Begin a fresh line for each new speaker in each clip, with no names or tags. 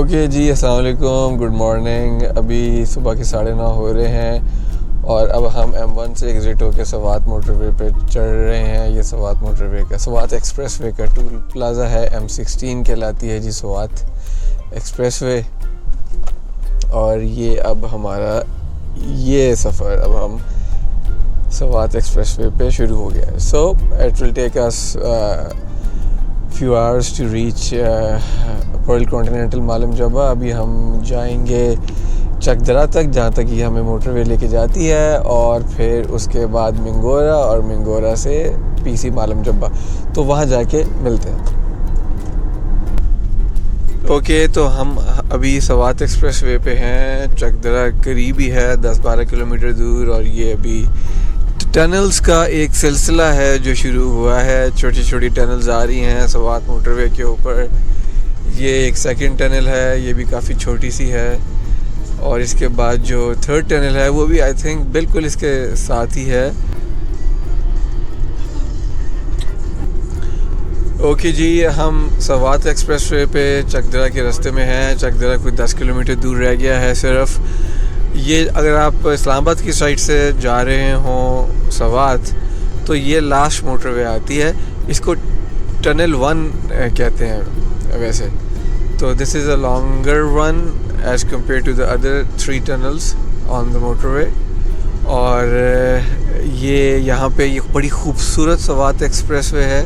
Okay जी, अस्सलाम वालेकुम, good morning. अभी सुबह के 9:30 हो रहे हैं और अब हम M1 से एग्ज़िट होकर सवात मोटरवे पे चढ़ रहे हैं। ये सवात मोटरवे का सवात एक्सप्रेसवे का टूल प्लाज़ा है। M16 कहलाती है जी सवात एक्सप्रेसवे। और ये अब हमारा ये सफ़र अब हम सवात एक्सप्रेसवे पे शुरू हो गया है। So it will take us few hours to reach Pearl Continental Malam Jabba. अभी हम जाएंगे चकदरा तक, जहाँ तक ये हमें मोटरवे लेके जाती है, और फिर उसके बाद मिंगोरा, और मिंगोरा से PC मालम जबा। तो वहाँ जाके मिलते हैं। ओके, तो हम अभी सवात एक्सप्रेसवे पे हैं। चकदरा करीब ही है, 10-12 किलोमीटर दूर। और ये अभी टनल्स का एक सिलसिला है जो शुरू हुआ है। छोटी छोटी टनल्स आ रही हैं सवात मोटरवे के ऊपर। ये एक सेकंड टनल है, ये भी काफ़ी छोटी सी है। और इसके बाद जो थर्ड टनल है वो भी आई थिंक बिल्कुल इसके साथ ही है। ओके जी, हम सवात एक्सप्रेसवे पे चकदरा के रास्ते में हैं। चकदरा कोई 10 किलोमीटर दूर रह गया है सिर्फ। ये अगर आप इस्लामाबाद की साइड से जा रहे हों सवात, तो ये लास्ट मोटरवे आती है। इसको टनल 1 कहते हैं वैसे। तो this is a longer one as compare to the other 3 tunnels on the motorway. और ये यहाँ पे ये बड़ी खूबसूरत सवात एक्सप्रेसवे है।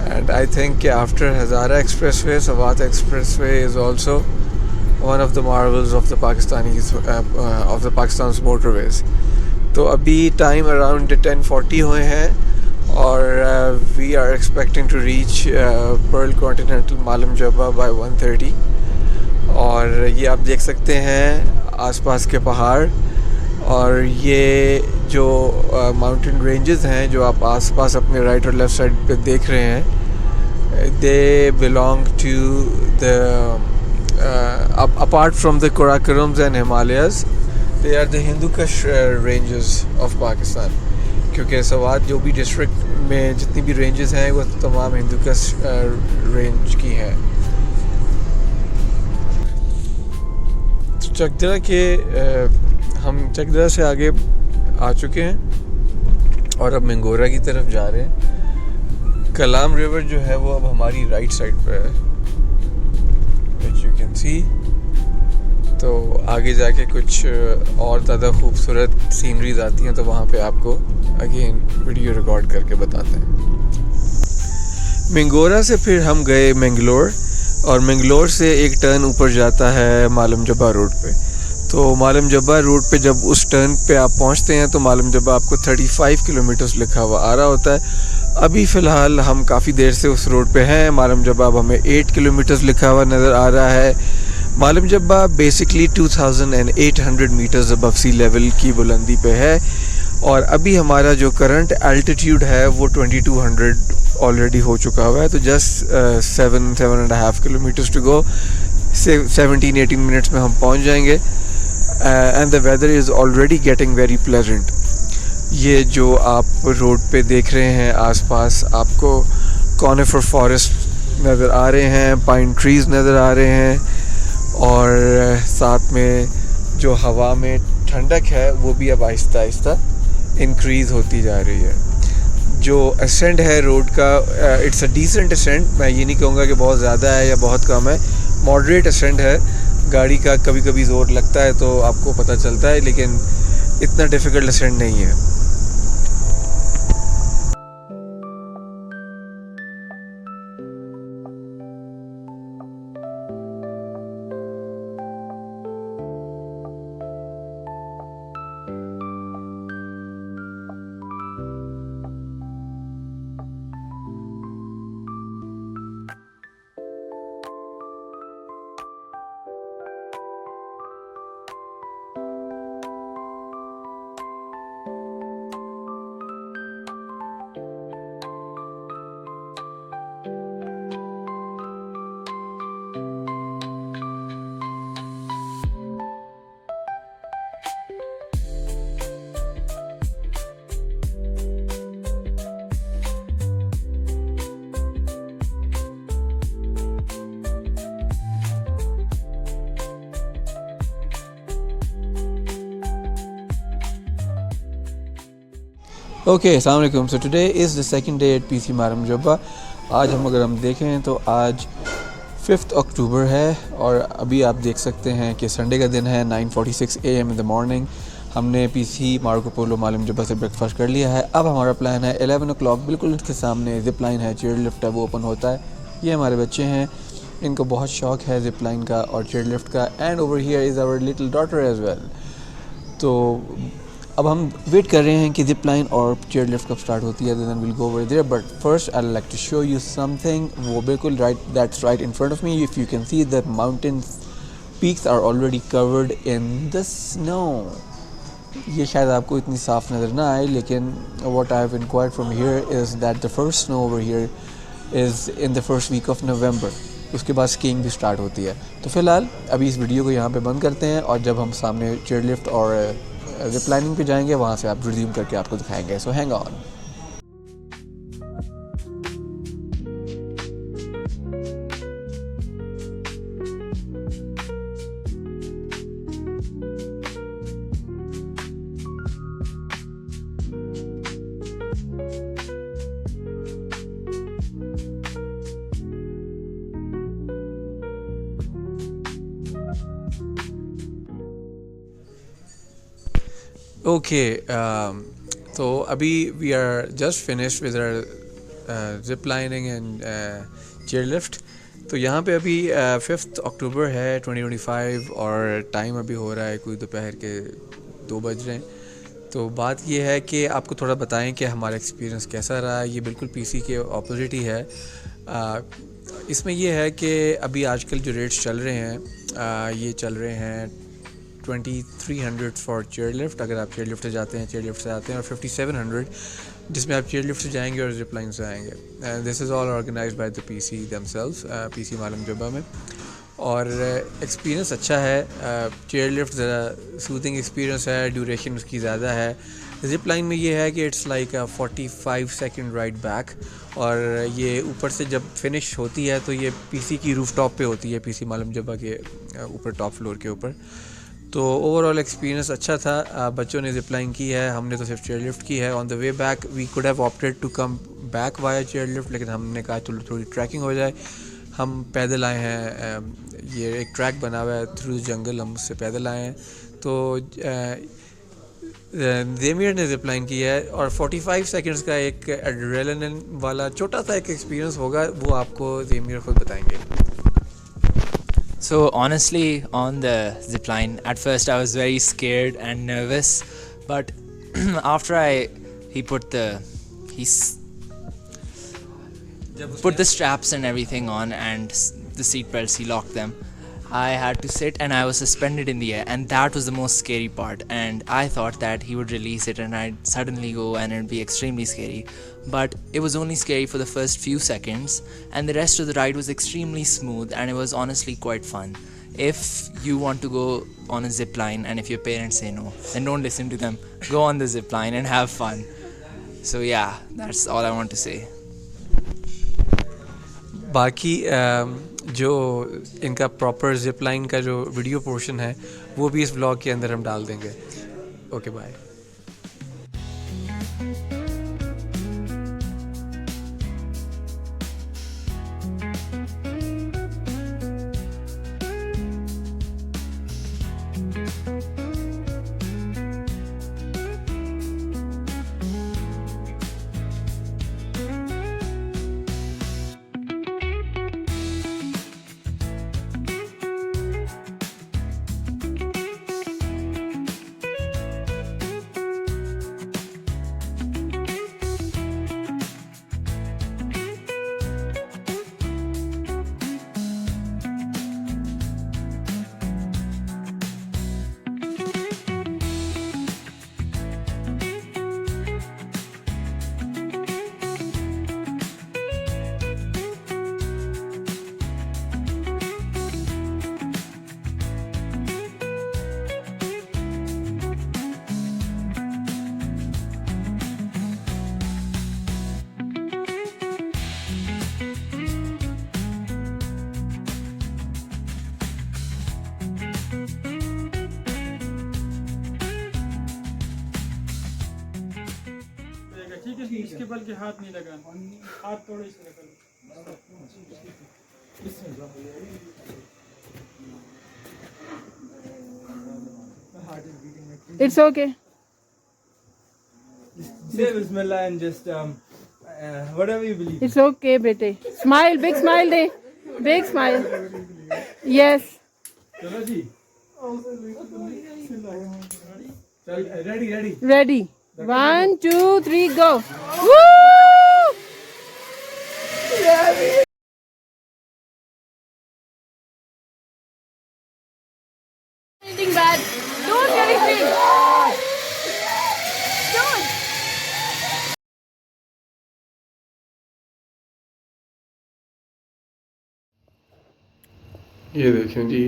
एंड आई थिंक कि after Hazara expressway, Swat expressway is also one of the marvels of the Pakistan's motorways. तो अभी टाइम अराउंड 10:40 हुए हैं और we are expecting to reach Pearl Continental Malam Jabba by 1:30। और ये आप देख सकते हैं आसपास के पहाड़, और ये जो माउंटेन रेंजेस हैं जो आप आसपास अपने राइट और लेफ़्ट साइड पे देख रहे हैं, they belong to the apart from the Karakorums and Himalayas, they are the Hindu Kush ranges of Pakistan. क्योंकि सवात जो भी डिस्ट्रिक्ट में जितनी भी रेंजेस हैं वो तमाम हिंदू कश रेंज की हैं। तो चकदरा के हम चकदरा से आगे आ चुके हैं और अब मिंगोरा की तरफ जा रहे हैं। कलाम रिवर जो है वो अब हमारी राइट साइड पर है, यू कैन सी। तो आगे जाके कुछ और ज़्यादा खूबसूरत सीनरीज आती हैं, तो वहाँ पे आपको अगेन वीडियो रिकॉर्ड करके बताते हैं। मिंगोरा से फिर हम गए मैंगलोर, और मैंगलोर से एक टर्न ऊपर जाता है मालम जबा रोड पे। तो मालम जबा रोड पे जब उस टर्न पे आप पहुँचते हैं तो मालम जबा आपको 35 किलोमीटर्स लिखा हुआ आ रहा होता है। अभी फ़िलहाल हम काफ़ी देर से उस रोड पे हैं। मालम जबा अब हमें 8 किलोमीटर्स लिखा हुआ नज़र आ रहा है। मालम जबा basically 2800 metres above sea level की बुलंदी पे है। और अभी हमारा जो करंट एल्टीट्यूड है वो 2200 ऑलरेडी हो चुका हुआ है। तो just 7.5 kilometres to go. 17-18 minutes में हम पहुंच जाएंगे। And the weather is already getting very pleasant. ये जो आप रोड पे देख रहे हैं आसपास, आपको कॉनिफर फॉरेस्ट नज़र आ रहे हैं, पाइन ट्रीज़ नज़र आ रहे हैं, और साथ में जो हवा में ठंडक है वो भी अब आहिस्ता आहिस्ता इंक्रीज़ होती जा रही है। जो असेंट है रोड का, इट्स अ डिसेंट असेंट। मैं ये नहीं कहूँगा कि बहुत ज़्यादा है या बहुत कम है, मॉडरेट असेंट है। गाड़ी का कभी कभी ज़ोर लगता है तो आपको पता चलता है, लेकिन इतना डिफ़िकल्ट असेंट नहीं है। ओके, अस्सलाम वालेकुम। सो today is the second day at PC मारम जब्बा। आज हम देखें तो आज 5 अक्टूबर है और अभी आप देख सकते हैं कि संडे का दिन है। 9:46 AM इन द मॉर्निंग हमने पीसी मार्को पोलो मालूम जब्बा से ब्रेकफास्ट कर लिया है। अब हमारा प्लान है 11 o'clock बिल्कुल इसके सामने जिप लाइन है, चेयर लिफ्ट है, वो ओपन होता है। ये हमारे बच्चे हैं, इनको बहुत शौक़ है जिप लाइन का और चेयर लिफ्ट का। And over here is our little daughter as well. तो अब हम वेट कर रहे हैं कि जिप लाइन और चेयर लिफ्ट कब स्टार्ट होती है, then will go over there. But first I like to show you something. वो बिल्कुल right, that's right in front of me. If you can see that mountains peaks are already covered in the snow. ये शायद आपको इतनी साफ नज़र ना आए, लेकिन what I have inquired from here is that the first snow over here is in the first week of November. उसके बाद स्कीइंग भी स्टार्ट होती है। तो फ़िलहाल अभी इस वीडियो को यहाँ पे बंद करते हैं और जब हम सामने चेयर लिफ्ट और जिप लाइनिंग पे जाएंगे वहाँ से आप रिज्यूम करके आपको दिखाएंगे। सो हैंग ऑन। ओके, तो अभी we are just finished with our zip lining and chair lift. तो यहाँ पे अभी 5 अक्टूबर है 2025 और टाइम अभी हो रहा है कोई दोपहर के 2 बज रहे हैं। तो बात ये है कि आपको थोड़ा बताएं कि हमारा एक्सपीरियंस कैसा रहा। ये बिल्कुल पीसी के ऑपोजिट ही है। इसमें ये है कि अभी आजकल जो रेट्स चल रहे हैं ये चल रहे हैं 2300 फॉर चेयर लिफ्ट अगर आप चेयर लिफ्ट से जाते हैं, चेयर लिफ्ट से आते हैं, और 5700 जिसमें आप चेयर लिफ्ट से जाएंगे और जिप लाइन से आएंगे। And this is all organised by the PC themselves, PC Malam Jabba में। और एक्सपीरियंस अच्छा है। चेयर लिफ्ट ज़रा सूदिंग एक्सपीरियंस है, ड्यूरेशन उसकी ज़्यादा है। जिप लाइन में ये है कि it's like 45 second ride back, और ये ऊपर से जब फिनिश होती है तो ये पीसी की रूफ टॉप पे होती है, पीसी मालूम जब्बा के ऊपर, टॉप फ्लोर के ऊपर। तो ओवरऑल एक्सपीरियंस अच्छा था। बच्चों ने जिप लाइन की है, हमने तो सिर्फ चेयर लिफ्ट की है। On the way back we could have opted to come back via chair lift, लेकिन हमने कहा चलो थोड़ी ट्रैकिंग हो जाए। हम पैदल आए हैं, ये एक ट्रैक बना हुआ है थ्रू जंगल, हम उससे पैदल आए हैं। तो ज़ेमियर ने जिप लाइन की है और 45 सेकंड्स का एक एड्रेनलिन वाला छोटा सा एक एक्सपीरियंस होगा, वो आपको ज़ेमियर खुद बताएंगे।
So honestly, on the zipline, at first I was very scared and nervous, but after he put the straps and everything on and the seat belts, he locked them. I had to sit and I was suspended in the air, and that was the most scary part. And I thought that he would release it and I'd suddenly go and it'd be extremely scary. But it was only scary for the first few seconds, and the rest of the ride was extremely smooth and it was honestly quite fun. If you want to go on a zip line and if your parents say no, then don't listen to them. Go on the zip line and have fun. So yeah, that's all I want to say.
बाकी जो इनका proper zip line का जो video portion है वो भी इस vlog के अंदर हम डाल देंगे। Okay, bye.
इसके बल के हाथ नहीं लगाना, हाथ थोड़े से लगा लो।
It's okay.
Say Bismillah and just whatever you believe.
It's okay, bete. Smile, big smile de. Big smile. Yes.
चलो जी, चल ready.
Ready. 1, 2, 3, go. Woo! Anything bad. Don't do anything. Don't.
ये देखें जी,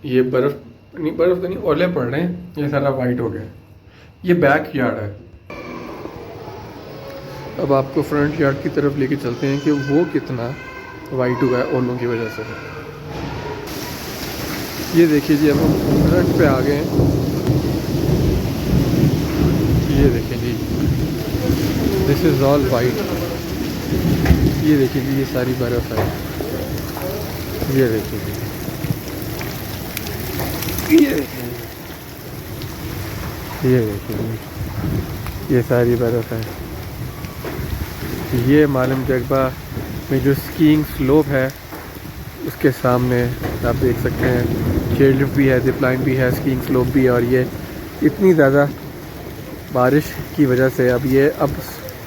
ये बर्फ़ तो नहीं, ओले पड़ रहे हैं, ये सारा वाइट हो गया। ये बैक यार्ड है। अब आपको फ्रंट यार्ड की तरफ लेके चलते हैं कि वो कितना वाइट हुआ है ओलों की वजह से। ये देखिए जी, अब हम फ्रंट पे आ गए हैं। ये देखिए जी, दिस इज़ ऑल वाइट। ये देखिए जी, ये सारी बर्फ़ है। ये देखिए जी, ये देखिए, ये देखिए जी, ये सारी बर्फ़ है। ये मालम जगबा में जो स्कीइंग स्लोप है उसके सामने आप देख सकते हैं, चेयरलिफ्ट भी है, जिप लाइन भी है, स्कीइंग स्लोप भी है। और ये इतनी ज़्यादा बारिश की वजह से अब ये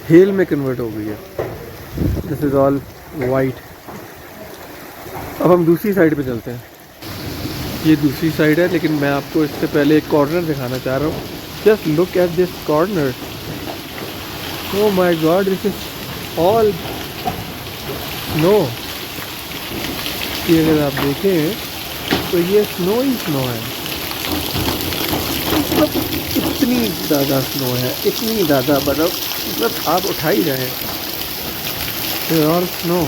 हिल में कन्वर्ट हो गई है। This is all white. अब हम दूसरी साइड पे चलते हैं। ये दूसरी साइड है, लेकिन मैं आपको इससे पहले एक कॉर्नर दिखाना चाह रहा हूँ। Just look at this corner. Oh my God, this is all snow. ये अगर आप देखें तो ये स्नो ही स्नो है। मतलब इतनी ज़्यादा स्नो है, इतनी ज़्यादा बर्फ़, मतलब आप उठा ही जाएँ। और स्नो,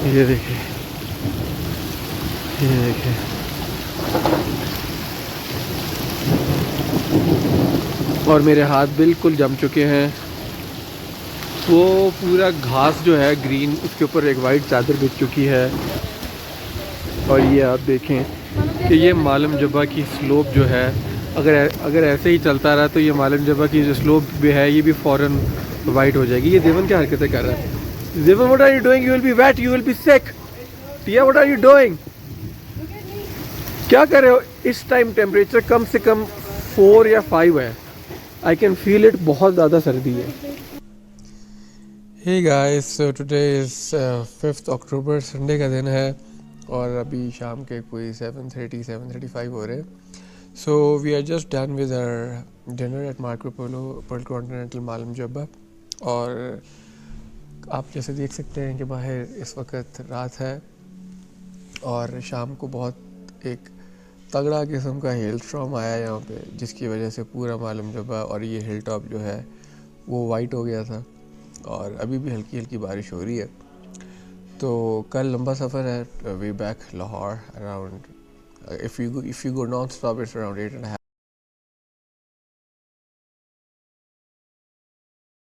ये देखिए, ये देखिए, और मेरे हाथ बिल्कुल जम चुके हैं। वो पूरा घास जो है ग्रीन, उसके ऊपर एक वाइट चादर बिछ चुकी है। और ये आप देखें कि ये मालम जबा की स्लोप जो है, अगर ऐसे ही चलता रहा तो ये मालम जबा की जो स्लोप भी है ये भी फ़ौरन वाइट हो जाएगी। ये देवन क्या हरकतें कर रहा है? Devan, what are you doing? You will be wet, you will be sick. Tia, what are you doing? क्या कर रहे हो? इस टाइम टेम्परेचर कम से कम 4 या 5 है। आई कैन फील इट, बहुत ज़्यादा सर्दी है। Hey guys, so today is 5 October, Sunday का दिन है और अभी शाम के कोई 7:35 हो रहे हैं। So we are just done with our dinner at Marco Polo Pearl Continental Malam Jabba. और आप जैसे देख सकते हैं कि बाहर इस वक्त रात है और शाम को बहुत एक तगड़ा किस्म का हेल स्टॉर्म आया यहाँ पे, जिसकी वजह से पूरा मालम जबा और ये हिल टॉप जो है वो वाइट हो गया था। और अभी भी हल्की हल्की बारिश हो रही है। तो कल लंबा सफ़र है, way back Lahore around, if you go non stop it's around 8.5